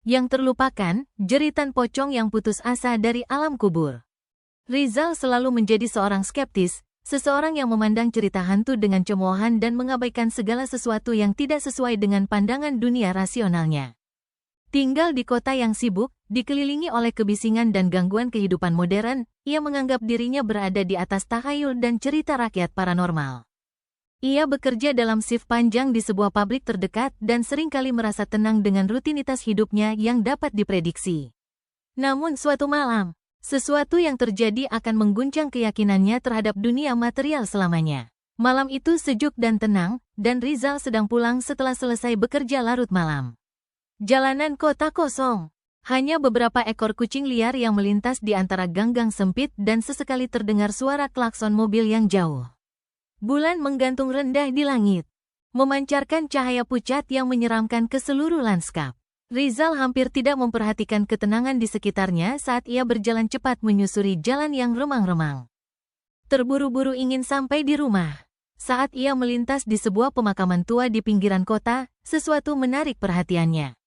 Yang terlupakan, jeritan pocong yang putus asa dari alam kubur. Rizal selalu menjadi seorang skeptis, seseorang yang memandang cerita hantu dengan cemoohan dan mengabaikan segala sesuatu yang tidak sesuai dengan pandangan dunia rasionalnya. Tinggal di kota yang sibuk, dikelilingi oleh kebisingan dan gangguan kehidupan modern, ia menganggap dirinya berada di atas tahayul dan cerita rakyat paranormal. Ia bekerja dalam shift panjang di sebuah pabrik terdekat dan seringkali merasa tenang dengan rutinitas hidupnya yang dapat diprediksi. Namun suatu malam, sesuatu yang terjadi akan mengguncang keyakinannya terhadap dunia material selamanya. Malam itu sejuk dan tenang, dan Rizal sedang pulang setelah selesai bekerja larut malam. Jalanan kota kosong. Hanya beberapa ekor kucing liar yang melintas di antara gang-gang sempit dan sesekali terdengar suara klakson mobil yang jauh. Bulan menggantung rendah di langit, memancarkan cahaya pucat yang menyeramkan ke seluruh lanskap. Rizal hampir tidak memperhatikan ketenangan di sekitarnya saat ia berjalan cepat menyusuri jalan yang remang-remang. Terburu-buru ingin sampai di rumah. Saat ia melintas di sebuah pemakaman tua di pinggiran kota, sesuatu menarik perhatiannya.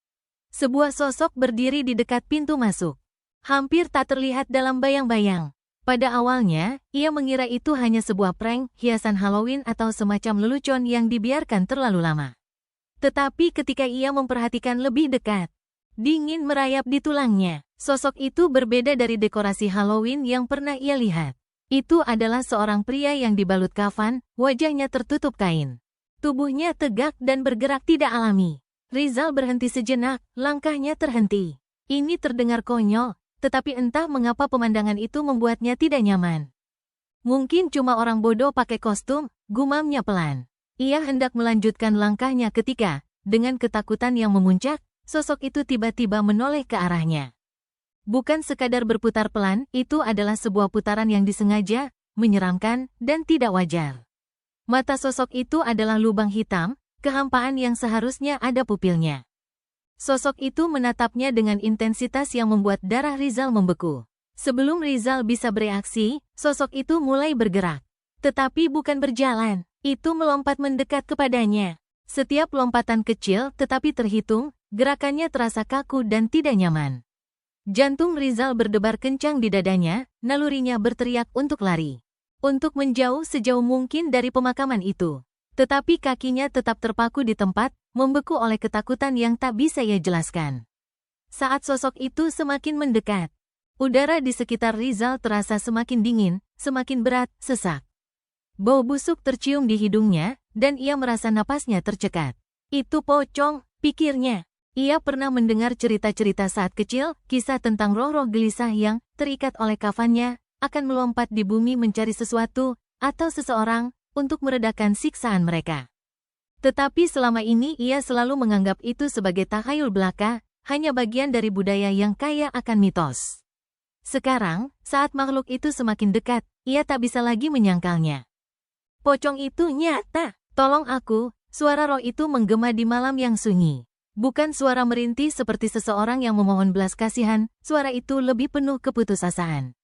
Sebuah sosok berdiri di dekat pintu masuk. Hampir tak terlihat dalam bayang-bayang. Pada awalnya, ia mengira itu hanya sebuah prank, hiasan Halloween atau semacam lelucon yang dibiarkan terlalu lama. Tetapi ketika ia memperhatikan lebih dekat, dingin merayap di tulangnya. Sosok itu berbeda dari dekorasi Halloween yang pernah ia lihat. Itu adalah seorang pria yang dibalut kafan, wajahnya tertutup kain. Tubuhnya tegak dan bergerak tidak alami. Rizal berhenti sejenak, langkahnya terhenti. Ini terdengar konyol, tetapi entah mengapa pemandangan itu membuatnya tidak nyaman. Mungkin cuma orang bodoh pakai kostum, gumamnya pelan. Ia hendak melanjutkan langkahnya ketika, dengan ketakutan yang memuncak, sosok itu tiba-tiba menoleh ke arahnya. Bukan sekadar berputar pelan, itu adalah sebuah putaran yang disengaja, menyeramkan, dan tidak wajar. Mata sosok itu adalah lubang hitam, kehampaan yang seharusnya ada pupilnya. Sosok itu menatapnya dengan intensitas yang membuat darah Rizal membeku. Sebelum Rizal bisa bereaksi, sosok itu mulai bergerak. Tetapi bukan berjalan, itu melompat mendekat kepadanya. Setiap lompatan kecil tetapi terhitung, gerakannya terasa kaku dan tidak nyaman. Jantung Rizal berdebar kencang di dadanya, nalurinya berteriak untuk lari. Untuk menjauh sejauh mungkin dari pemakaman itu. Tetapi kakinya tetap terpaku di tempat, membeku oleh ketakutan yang tak bisa ia jelaskan. Saat sosok itu semakin mendekat, udara di sekitar Rizal terasa semakin dingin, semakin berat, sesak. Bau busuk tercium di hidungnya, dan ia merasa napasnya tercekat. Itu pocong, pikirnya. Ia pernah mendengar cerita-cerita saat kecil, kisah tentang roh-roh gelisah yang, terikat oleh kafannya, akan melompat di bumi mencari sesuatu, atau seseorang, untuk meredakan siksaan mereka. Tetapi selama ini ia selalu menganggap itu sebagai tahayul belaka, hanya bagian dari budaya yang kaya akan mitos. Sekarang, saat makhluk itu semakin dekat, ia tak bisa lagi menyangkalnya. Pocong itu nyata, tolong aku, suara roh itu menggema di malam yang sunyi. Bukan suara merintih seperti seseorang yang memohon belas kasihan, suara itu lebih penuh keputusasaan.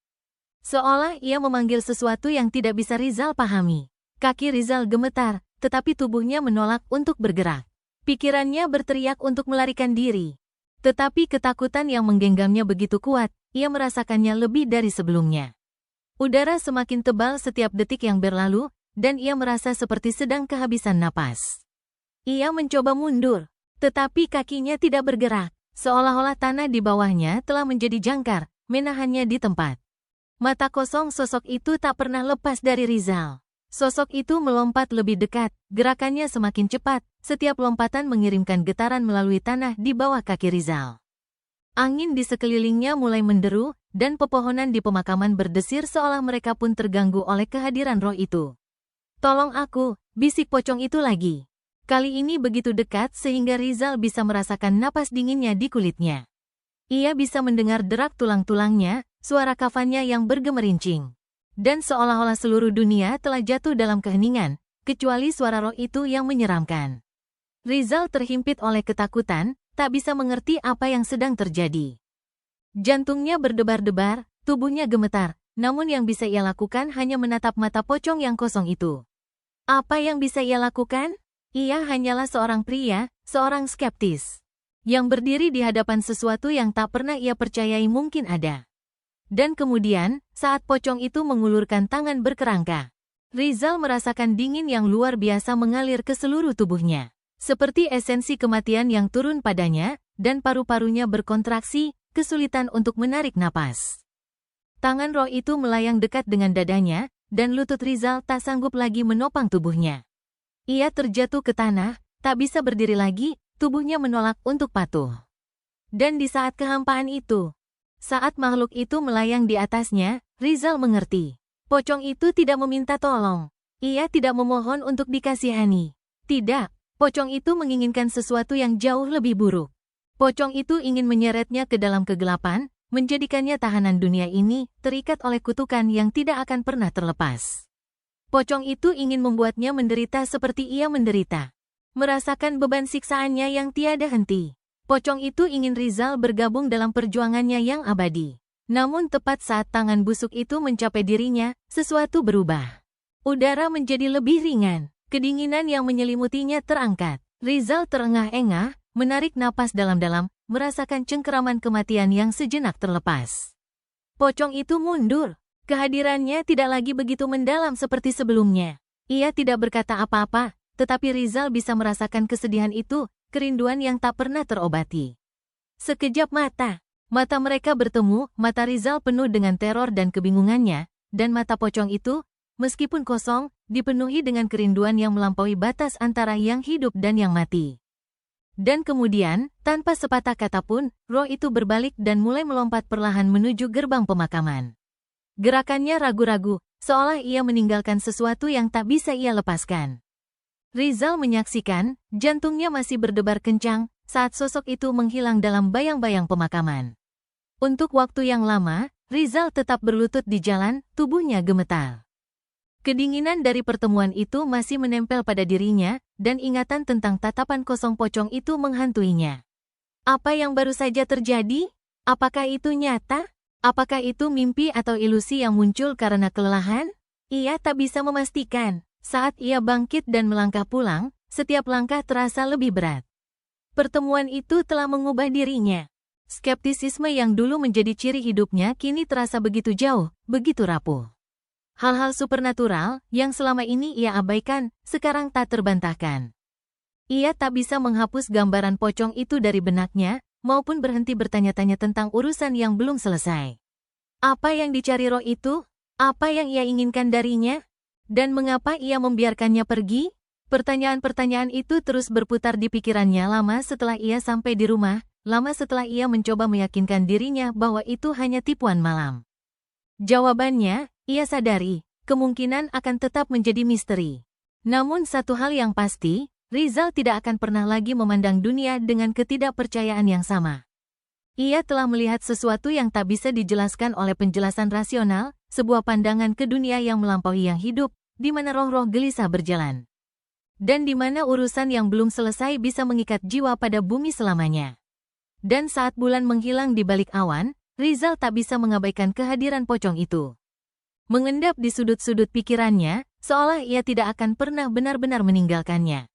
Seolah ia memanggil sesuatu yang tidak bisa Rizal pahami. Kaki Rizal gemetar, tetapi tubuhnya menolak untuk bergerak. Pikirannya berteriak untuk melarikan diri. Tetapi ketakutan yang menggenggamnya begitu kuat, ia merasakannya lebih dari sebelumnya. Udara semakin tebal setiap detik yang berlalu, dan ia merasa seperti sedang kehabisan napas. Ia mencoba mundur, tetapi kakinya tidak bergerak, seolah-olah tanah di bawahnya telah menjadi jangkar, menahannya di tempat. Mata kosong sosok itu tak pernah lepas dari Rizal. Sosok itu melompat lebih dekat, gerakannya semakin cepat, setiap lompatan mengirimkan getaran melalui tanah di bawah kaki Rizal. Angin di sekelilingnya mulai menderu, dan pepohonan di pemakaman berdesir seolah mereka pun terganggu oleh kehadiran roh itu. Tolong aku, bisik pocong itu lagi. Kali ini begitu dekat sehingga Rizal bisa merasakan napas dinginnya di kulitnya. Ia bisa mendengar derak tulang-tulangnya, suara kafannya yang bergemerincing. Dan seolah-olah seluruh dunia telah jatuh dalam keheningan, kecuali suara roh itu yang menyeramkan. Rizal terhimpit oleh ketakutan, tak bisa mengerti apa yang sedang terjadi. Jantungnya berdebar-debar, tubuhnya gemetar, namun yang bisa ia lakukan hanya menatap mata pocong yang kosong itu. Apa yang bisa ia lakukan? Ia hanyalah seorang pria, seorang skeptis. yang berdiri di hadapan sesuatu yang tak pernah ia percayai mungkin ada. Dan kemudian, saat pocong itu mengulurkan tangan berkerangka, Rizal merasakan dingin yang luar biasa mengalir ke seluruh tubuhnya. Seperti esensi kematian yang turun padanya, dan paru-parunya berkontraksi, kesulitan untuk menarik napas. Tangan roh itu melayang dekat dengan dadanya, dan lutut Rizal tak sanggup lagi menopang tubuhnya. Ia terjatuh ke tanah, tak bisa berdiri lagi, tubuhnya menolak untuk patuh. Dan di saat kehampaan itu, saat makhluk itu melayang di atasnya, Rizal mengerti. Pocong itu tidak meminta tolong. Ia tidak memohon untuk dikasihani. Tidak, pocong itu menginginkan sesuatu yang jauh lebih buruk. Pocong itu ingin menyeretnya ke dalam kegelapan, menjadikannya tahanan dunia ini, terikat oleh kutukan yang tidak akan pernah terlepas. Pocong itu ingin membuatnya menderita seperti ia menderita. Merasakan beban siksaannya yang tiada henti. Pocong itu ingin Rizal bergabung dalam perjuangannya yang abadi. Namun tepat saat tangan busuk itu mencapai dirinya, sesuatu berubah. Udara menjadi lebih ringan, kedinginan yang menyelimutinya terangkat. Rizal terengah-engah, menarik napas dalam-dalam, merasakan cengkeraman kematian yang sejenak terlepas. Pocong itu mundur. Kehadirannya tidak lagi begitu mendalam seperti sebelumnya. Ia tidak berkata apa-apa, tetapi Rizal bisa merasakan kesedihan itu, kerinduan yang tak pernah terobati. Sekejap mata mereka bertemu, mata Rizal penuh dengan teror dan kebingungannya, dan mata pocong itu, meskipun kosong, dipenuhi dengan kerinduan yang melampaui batas antara yang hidup dan yang mati. Dan kemudian, tanpa sepatah kata pun, roh itu berbalik dan mulai melompat perlahan menuju gerbang pemakaman. Gerakannya ragu-ragu, seolah ia meninggalkan sesuatu yang tak bisa ia lepaskan. Rizal menyaksikan, jantungnya masih berdebar kencang, saat sosok itu menghilang dalam bayang-bayang pemakaman. Untuk waktu yang lama, Rizal tetap berlutut di jalan, tubuhnya gemetar. Kedinginan dari pertemuan itu masih menempel pada dirinya, dan ingatan tentang tatapan kosong pocong itu menghantuinya. Apa yang baru saja terjadi? Apakah itu nyata? Apakah itu mimpi atau ilusi yang muncul karena kelelahan? Ia tak bisa memastikan. Saat ia bangkit dan melangkah pulang, setiap langkah terasa lebih berat. Pertemuan itu telah mengubah dirinya. Skeptisisme yang dulu menjadi ciri hidupnya kini terasa begitu jauh, begitu rapuh. Hal-hal supernatural yang selama ini ia abaikan, sekarang tak terbantahkan. Ia tak bisa menghapus gambaran pocong itu dari benaknya, maupun berhenti bertanya-tanya tentang urusan yang belum selesai. Apa yang dicari roh itu? Apa yang ia inginkan darinya? Dan mengapa ia membiarkannya pergi? Pertanyaan-pertanyaan itu terus berputar di pikirannya lama setelah ia sampai di rumah, lama setelah ia mencoba meyakinkan dirinya bahwa itu hanya tipuan malam. Jawabannya, ia sadari, kemungkinan akan tetap menjadi misteri. Namun satu hal yang pasti, Rizal tidak akan pernah lagi memandang dunia dengan ketidakpercayaan yang sama. Ia telah melihat sesuatu yang tak bisa dijelaskan oleh penjelasan rasional, sebuah pandangan ke dunia yang melampaui yang hidup, di mana roh-roh gelisah berjalan. Dan di mana urusan yang belum selesai bisa mengikat jiwa pada bumi selamanya. Dan saat bulan menghilang di balik awan, Rizal tak bisa mengabaikan kehadiran pocong itu. Mengendap di sudut-sudut pikirannya, seolah ia tidak akan pernah benar-benar meninggalkannya.